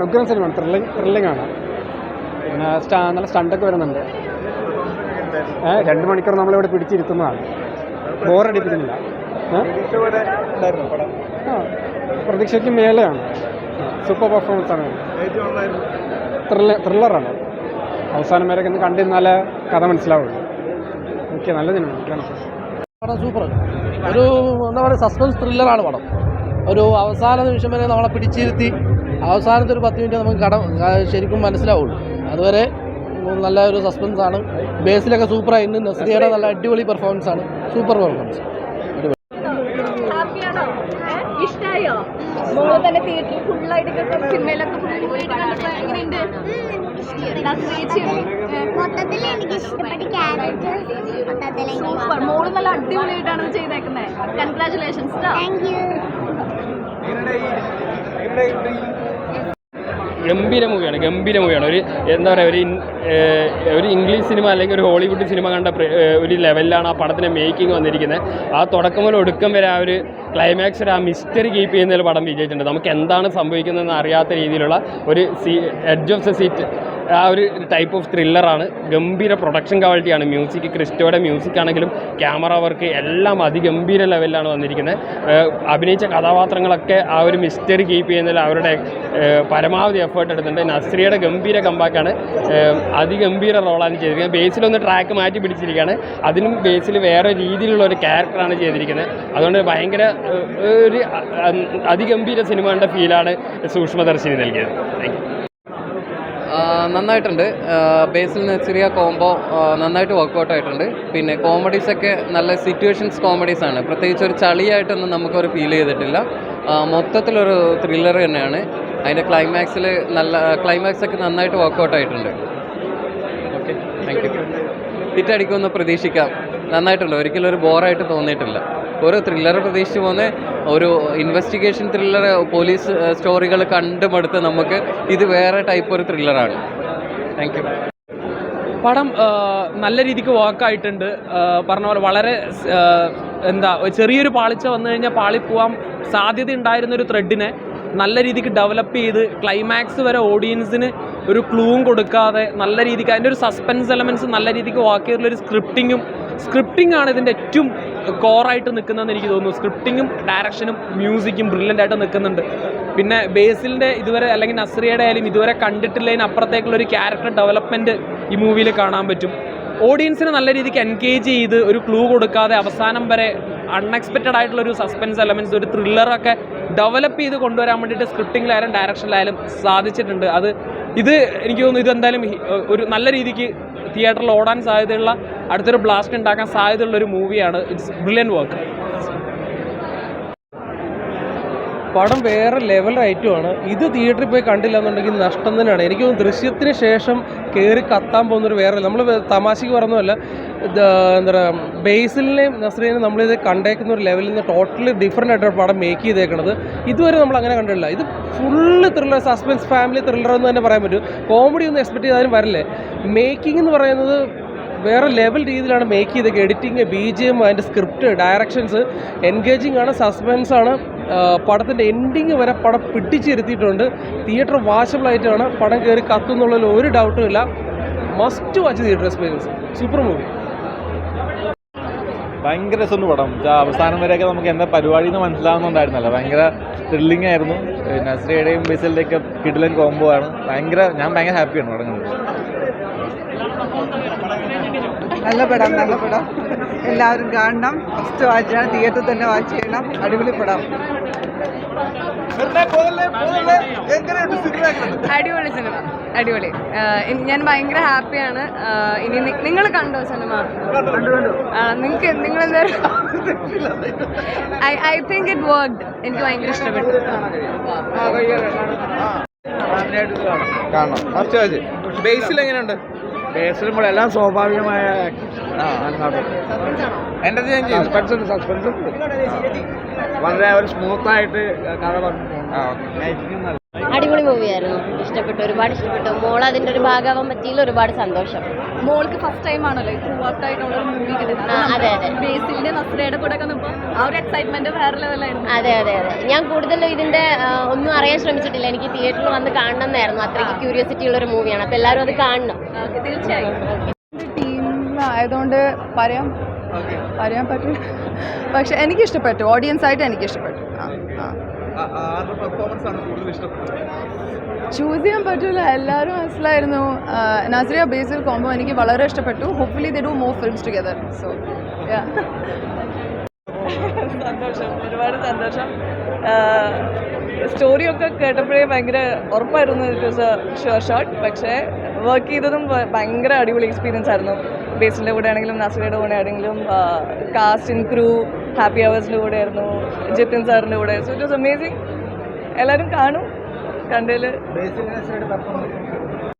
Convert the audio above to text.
ഉഗ്രൻ സിനിമയാണ്, ത്രില്ലിംഗ് ആണ്. പിന്നെ നല്ല സ്റ്റണ്ടൊക്കെ വരുന്നുണ്ട്. 2 മണിക്കൂർ നമ്മളിവിടെ പിടിച്ചിരുത്തുന്നതാണ്, ബോറടിപ്പിക്കുന്നില്ല. പ്രതീക്ഷയ്ക്ക് മേലെയാണ്, സൂപ്പർ പെർഫോമൻസ് ആണ്. ത്രില്ലറാണ്. അവസാനം വരെ ഒന്ന് കണ്ടിരുന്നാലേ കഥ മനസ്സിലാവുള്ളൂ. ഓക്കെ, നല്ല സിനിമയാണ്. പടം സൂപ്പർ, ഒരു എന്താ പറയുക സസ്പെൻസ് ത്രില്ലറാണ് പടം. ഒരു അവസാന നിമിഷം വരെ നമ്മളെ പിടിച്ചിരുത്തി അവസാനത്തെ ഒരു 10 മിനിറ്റ് നമുക്ക് ശരിക്കും മനസ്സിലാവുള്ളൂ. അതുവരെ നല്ല ഒരു സസ്പെൻസ് ആണ്. ബേസിലൊക്കെ സൂപ്പറായിട്ടുണ്ട്. നസ്രിയയുടെ നല്ല അടിപൊളി പെർഫോമൻസ് ആണ്, സൂപ്പർ പെർഫോമൻസ്. മോള് നല്ല അടിപൊളിയായിട്ടാണ് ചെയ്തേക്കുന്നത്. കൺഗ്രാറ്റുലേഷൻസ്. ഗംഭീര മൂവിയാണ്. ഒരു എന്താ പറയുക, ഒരു ഇംഗ്ലീഷ് സിനിമ അല്ലെങ്കിൽ ഒരു ഹോളിവുഡ് സിനിമ കണ്ട ഒരു ലെവലിലാണ് ആ പടത്തിൻ്റെ മേക്കിംഗ് വന്നിരിക്കുന്നത്. ആ തുടക്കം മുതൽ ഒടുക്കം വരെ ആ ഒരു ക്ലൈമാക്സിൽ ആ മിസ്റ്ററി കീപ്പ് ചെയ്യുന്നതിൽ പടം വിജയിച്ചിട്ടുണ്ട്. നമുക്ക് എന്താണ് സംഭവിക്കുന്നതെന്ന് അറിയാത്ത രീതിയിലുള്ള ഒരു എഡ്ജ് ഓഫ് ദ സീറ്റ്, ആ ഒരു ടൈപ്പ് ഓഫ് ത്രില്ലറാണ്. ഗംഭീര പ്രൊഡക്ഷൻ ക്വാളിറ്റിയാണ്. മ്യൂസിക്, ക്രിസ്റ്റോയുടെ മ്യൂസിക് ആണെങ്കിലും ക്യാമറ വർക്ക് എല്ലാം അതിഗംഭീര ലെവലിലാണ് വന്നിരിക്കുന്നത്. അഭിനയിച്ച കഥാപാത്രങ്ങളൊക്കെ ആ ഒരു മിസ്റ്ററി കീപ്പ് ചെയ്യുന്നതിൽ അവരുടെ പരമാവധി എഫേർട്ട് എടുത്തിട്ടുണ്ട്. നസ്രിയയുടെ ഗംഭീര കമ്പാക്കാണ്, അതിഗംഭീര റോളാണ് ചെയ്തിരിക്കുന്നത്. ബേസിലൊന്ന് ട്രാക്ക് മാറ്റി പിടിച്ചിരിക്കുകയാണ്, അതിനും ബേസിൽ വേറെ രീതിയിലുള്ള ഒരു ക്യാരക്ടറാണ് ചെയ്തിരിക്കുന്നത്. അതുകൊണ്ട് ഭയങ്കര ഒരു അതിഗംഭീര സിനിമയുടെ ഫീലാണ് സൂക്ഷ്മദർശിനി നൽകിയത്. Thank you. നന്നായിട്ടുണ്ട്. ബേസിൽ നസ്രിയ കോംബോ നന്നായിട്ട് വർക്കൗട്ട് ആയിട്ടുണ്ട്. പിന്നെ കോമഡീസൊക്കെ നല്ല സിറ്റുവേഷൻസ് കോമഡീസാണ്. പ്രത്യേകിച്ച് ഒരു ചളിയായിട്ടൊന്നും നമുക്കൊരു ഫീൽ ചെയ്തിട്ടില്ല. മൊത്തത്തിലൊരു ത്രില്ലർ തന്നെയാണ്. അതിൻ്റെ ക്ലൈമാക്സൊക്കെ നന്നായിട്ട് വർക്കൗട്ട് ആയിട്ടുണ്ട്. Okay, thank you. ഹിറ്റടിക്കുമെന്ന് പ്രതീക്ഷിക്കാം. നന്നായിട്ടുണ്ട്, ഒരിക്കലും ഒരു ബോറായിട്ട് തോന്നിയിട്ടില്ല. ഒരു ത്രില്ലർ പ്രതീക്ഷിച്ച് പോകുന്ന ഒരു ഇൻവെസ്റ്റിഗേഷൻ ത്രില്ലർ, പോലീസ് സ്റ്റോറികൾ കണ്ടുമടുത്ത് നമുക്ക് ഇത് വേറെ ടൈപ്പ് ഒരു ത്രില്ലറാണ്. Thank you. പടം നല്ല രീതിക്ക് വർക്കായിട്ടുണ്ട്. പറഞ്ഞ പോലെ വളരെ ചെറിയൊരു പാളിച്ച വന്നു കഴിഞ്ഞാൽ പാളിപ്പോവാൻ സാധ്യത ഉണ്ടായിരുന്നൊരു ത്രെഡിനെ നല്ല രീതിക്ക് ഡെവലപ്പ് ചെയ്ത് ക്ലൈമാക്സ് വരെ ഓഡിയൻസിന് ഒരു ക്ലൂവും കൊടുക്കാതെ നല്ല രീതിക്ക് അതിൻ്റെ ഒരു സസ്പെൻസ് എലമെൻറ്റ്സ് നല്ല രീതിക്ക് വാക്ക് ചെയ്തിട്ടുള്ളൊരു സ്ക്രിപ്റ്റിംഗ് ആണ് ഇതിൻ്റെ ഏറ്റവും കോറായിട്ട് നിൽക്കുന്നതെന്ന് എനിക്ക് തോന്നുന്നു. സ്ക്രിപ്റ്റിങ്ങും ഡയറക്ഷനും മ്യൂസിക്കും ബ്രില്യൻ്റ് ആയിട്ട് നിൽക്കുന്നുണ്ട്. പിന്നെ ബേസിലിൻ്റെ ഇതുവരെ അല്ലെങ്കിൽ നസ്രിയയുടെ ആയാലും ഇതുവരെ കണ്ടിട്ടില്ലതിന് അപ്പുറത്തേക്കുള്ളൊരു ക്യാരക്ടർ ഡെവലപ്മെൻറ്റ് ഈ മൂവിയിൽ കാണാൻ പറ്റും. ഓഡിയൻസിനെ നല്ല രീതിക്ക് എൻഗേജ് ചെയ്ത് ഒരു ക്ലൂ കൊടുക്കാതെ അവസാനം വരെ അൺഎക്സ്പെക്റ്റഡ് ആയിട്ടുള്ളൊരു സസ്പെൻസ് എലമെൻറ്റ്സ്, ഒരു ത്രില്ലറൊക്കെ ഡെവലപ്പ് ചെയ്ത് കൊണ്ടുവരാൻ വേണ്ടിയിട്ട് സ്ക്രിപ്റ്റിങ്ങിലായാലും ഡയറക്ഷനിലായാലും സാധിച്ചിട്ടുണ്ട്. ഇത് എനിക്ക് തോന്നുന്നു ഇതെന്തായാലും ഒരു നല്ല രീതിക്ക് തിയേറ്ററിൽ ഓടാൻ സാധ്യതയുള്ള, അടുത്തൊരു ബ്ലാസ്റ്റ് ഉണ്ടാക്കാൻ സാധ്യതയുള്ള ഒരു മൂവിയാണ്. It's brilliant work. പടം വേറെ ലെവൽ ഐറ്റമാണ്. ഇത് തിയേറ്ററിൽ പോയി കണ്ടില്ല എന്നുണ്ടെങ്കിൽ നഷ്ടം തന്നെയാണ്. എനിക്ക് തോന്നുന്നു ദൃശ്യത്തിന് ശേഷം കയറി കത്താൻ പോകുന്നൊരു വേറെ, നമ്മൾ തമാശയ്ക്ക് പറഞ്ഞതല്ല, എന്താ പറയുക, ബേസിലിനെയും നസ്രീനെയും നമ്മളിത് കണ്ടേക്കുന്ന ഒരു ലെവലിൽ നിന്ന് ടോട്ടലി ഡിഫറെൻ്റ് ആയിട്ടാണ് പടം മേക്ക് ചെയ്തേക്കുന്നത്. ഇതുവരെ നമ്മൾ അങ്ങനെ കണ്ടിട്ടില്ല. ഇത് full thriller, suspense family thriller എന്ന് തന്നെ പറയാൻ പറ്റും. കോമഡി ഒന്നും എക്സ്പെക്ട് ചെയ്താലും വരില്ലേ. മേക്കിംഗ് എന്ന് പറയുന്നത് വേറെ ലെവൽ രീതിയിലാണ് മേക്ക് ചെയ്തേക്കുക. എഡിറ്റിങ്, BGM, അതിൻ്റെ സ്ക്രിപ്റ്റ്, ഡയറക്ഷൻസ് എൻഗേജിങ് ആണ്, സസ്പെൻസ് ആണ്. പടത്തിൻ്റെ എൻഡിങ് വരെ പടം പിടിച്ചിരുത്തിയിട്ടുണ്ട്. തിയേറ്റർ വാച്ചബിളായിട്ടാണ്. പടം കയറി കത്തുന്നുള്ളതിൽ ഒരു ഡൗട്ടും ഇല്ല. Must watch theatre experience. Super movie. ഭയങ്കര രസമുണ്ട് പടം. അവസാനം വരെയൊക്കെ നമുക്ക് എന്താ പരിപാടി എന്ന് മനസ്സിലാവുന്നുണ്ടായിരുന്നല്ലോ. ഭയങ്കര ത്രില്ലിംഗ് ആയിരുന്നു. നസ്രിയയുടെയും ബേസിലിൻ്റെയൊക്കെ കിടിലൻ കോംബോ ആണ്. ഞാൻ ഭയങ്കര ഹാപ്പിയാണ് പടം കണ്ടത്. നല്ല പടം എല്ലാവരും കാണണം. ഫസ്റ്റ് വാച്ച് ചെയ്യണം, തിയേറ്ററിൽ തന്നെ വാച്ച് ചെയ്യണം. അടിപൊളി പടം. അടിപൊളി സിനിമ, അടിപൊളി. ഞാൻ ഭയങ്കര ഹാപ്പിയാണ്. ഇനി നിങ്ങൾ കണ്ടോ സിനിമ? നിങ്ങൾ എന്തായാലും ഐ തിങ്ക് ഇറ്റ് വർക്ക്ഡ്. എനിക്ക് ഭയങ്കര ഇഷ്ടപ്പെട്ടു. ബേസിൽ എങ്ങനെയുണ്ട്? ബേസിലും കൂടെ എല്ലാം സ്വാഭാവികമായ സസ്പെൻസ് വളരെ ഒരു സ്മൂത്തായിട്ട് കഥ പറഞ്ഞു. അടിപൊളി മൂവിയായിരുന്നു, ഇഷ്ടപ്പെട്ടു, ഒരുപാട് ഇഷ്ടപ്പെട്ടു. മോൾ അതിൻ്റെ ഒരു ഭാഗമാവാൻ പറ്റിയില്ല, ഒരുപാട് സന്തോഷം. മോൾക്ക് ഫസ്റ്റ് ടൈം ആണല്ലോ ത്രൂ ഔട്ട് ആയിട്ടുള്ള ഒരു മൂവി കിട്ടുന്നത്. അതെ അതെ ബേസിലിന്റെ നസ്രയുടെ കൂടെ ഒക്കെ ആ ഒരു എക്സൈറ്റ്മെന്റ് വേറെ ലെവലായിരുന്നു. അതെ അതെ അതെ ഞാൻ കൂടുതലും ഇതിൻ്റെ ഒന്നും അറിയാൻ ശ്രമിച്ചിട്ടില്ല. എനിക്ക് തിയേറ്ററിൽ വന്ന് കാണണം എന്നായിരുന്നു. അത്രയ്ക്ക് ക്യൂരിയോസിറ്റി ഉള്ളൊരു മൂവിയാണ്. അപ്പോൾ എല്ലാവരും അത് കാണണം. തീർച്ചയായും ടീമായതുകൊണ്ട് പറയാൻ പറ്റും. പക്ഷെ എനിക്കിഷ്ടപ്പെട്ടു, ഓഡിയൻസ് ആയിട്ട് എനിക്കിഷ്ടപ്പെട്ടു. ചൂസ് ചെയ്യാൻ പറ്റില്ല, എല്ലാവരും മനസ്സിലായിരുന്നു. നസ്രിയ ബേസിൽ കോംബോ എനിക്ക് വളരെ ഇഷ്ടപ്പെട്ടു. Hopefully they do more films together. So സന്തോഷം, ഒരുപാട് സന്തോഷം. സ്റ്റോറിയൊക്കെ കേട്ടപ്പോഴേ ഭയങ്കര ഉറപ്പായിരുന്നു it was a sure shot. പക്ഷേ വർക്ക് ചെയ്തതും ഭയങ്കര അടിപൊളി എക്സ്പീരിയൻസ് ആയിരുന്നു. ബേസിൻ്റെ കൂടെ ആണെങ്കിലും നസ്രിയുടെ കൂടെ ആണെങ്കിലും കാസ്റ്റ് ആൻഡ് ക്രൂ ഹാപ്പി അവേഴ്സിൻ്റെ കൂടെ ആയിരുന്നു, ജിത്തിൻ സാറിൻ്റെ കൂടെ. So it was amazing. എല്ലാവരും കാണും. കണ്ടതിൽ